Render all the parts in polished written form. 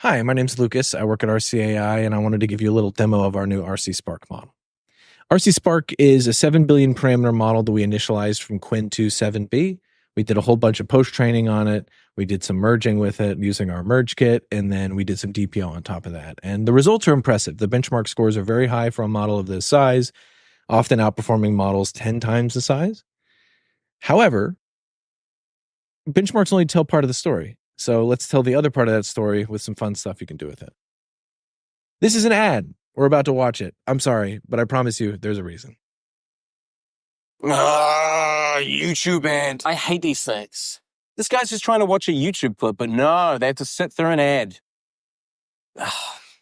Hi, my name's Lucas. I work at Arcee AI, and I wanted to give you a little demo of our new Arcee Spark model. Arcee Spark is a 7 billion parameter model that we initialized from Quinn to 7B. We did a whole bunch of post-training on it. We did some merging with it using our merge kit, and then we did some DPO on top of that. And the results are impressive. The benchmark scores are very high for a model of this size, often outperforming models 10 times the size. However, benchmarks only tell part of the story. So let's tell the other part of that story with some fun stuff you can do with it. This is an ad. We're about to watch it. I'm sorry, but I promise you there's a reason. YouTube ad. I hate these things. This guy's just trying to watch a YouTube clip, but no, they have to sit through an ad.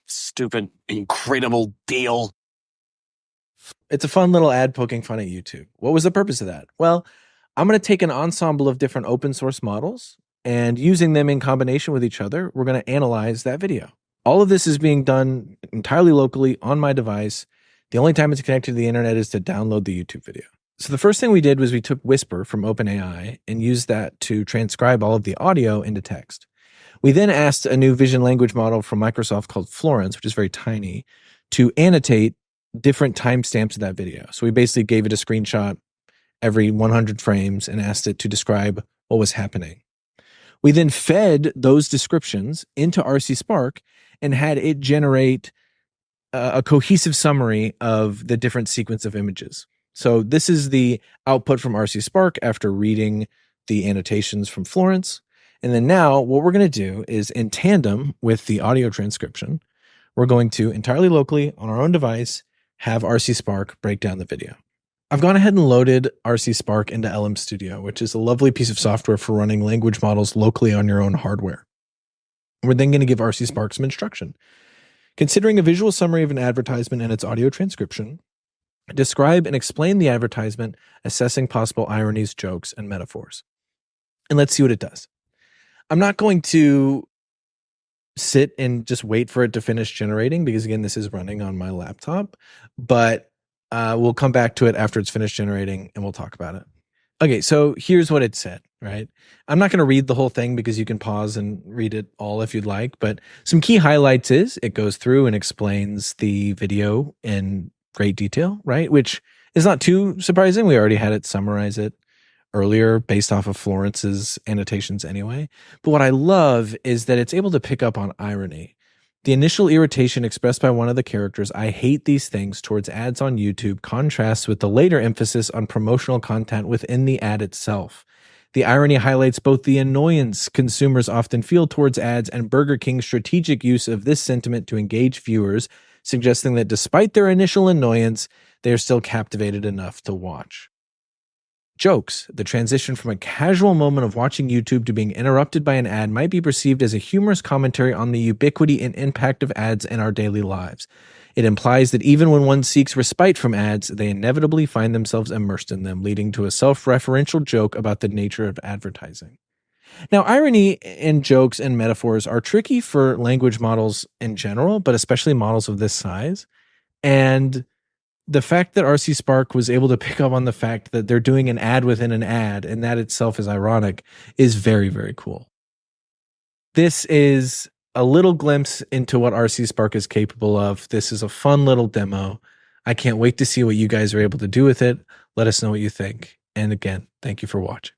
Stupid, incredible deal. It's a fun little ad poking fun at YouTube. What was the purpose of that? Well, I'm going to take an ensemble of different open source models, and using them in combination with each other, we're going to analyze that video. All of this is being done entirely locally on my device. The only time it's connected to the internet is to download the YouTube video. So the first thing we did was we took Whisper from OpenAI and used that to transcribe all of the audio into text. We then asked a new vision language model from Microsoft called Florence, which is very tiny, to annotate different timestamps of that video. So we basically gave it a screenshot every 100 frames and asked it to describe what was happening. We then fed those descriptions into Arcee Spark and had it generate a cohesive summary of the different sequence of images. So this is the output from Arcee Spark after reading the annotations from Florence. And then now what we're going to do is, in tandem with the audio transcription, we're going to entirely locally on our own device have Arcee Spark break down the video. I've gone ahead and loaded Arcee Spark into LM Studio, which is a lovely piece of software for running language models locally on your own hardware. We're then going to give Arcee Spark some instruction. Considering a visual summary of an advertisement and its audio transcription, describe and explain the advertisement, assessing possible ironies, jokes, and metaphors. And let's see what it does. I'm not going to sit and just wait for it to finish generating because, again, this is running on my laptop, but we'll come back to it after it's finished generating and we'll talk about it. Okay, so here's what it said, right? I'm not going to read the whole thing because you can pause and read it all if you'd like, but some key highlights is it goes through and explains the video in great detail, right? Which is not too surprising. We already had it summarize it earlier based off of Florence's annotations anyway. But what I love is that it's able to pick up on irony. The initial irritation expressed by one of the characters, "I hate these things," towards ads on YouTube contrasts with the later emphasis on promotional content within the ad itself. The irony highlights both the annoyance consumers often feel towards ads and Burger King's strategic use of this sentiment to engage viewers, suggesting that despite their initial annoyance, they are still captivated enough to watch. Jokes. The transition from a casual moment of watching YouTube to being interrupted by an ad might be perceived as a humorous commentary on the ubiquity and impact of ads in our daily lives. It implies that even when one seeks respite from ads, they inevitably find themselves immersed in them, leading to a self-referential joke about the nature of advertising. Now, irony and jokes and metaphors are tricky for language models in general, but especially models of this size. And the fact that Arcee Spark was able to pick up on the fact that they're doing an ad within an ad, and that itself is ironic, is very, very cool. This is a little glimpse into what Arcee Spark is capable of. This is a fun little demo. I can't wait to see what you guys are able to do with it. Let us know what you think. And again, thank you for watching.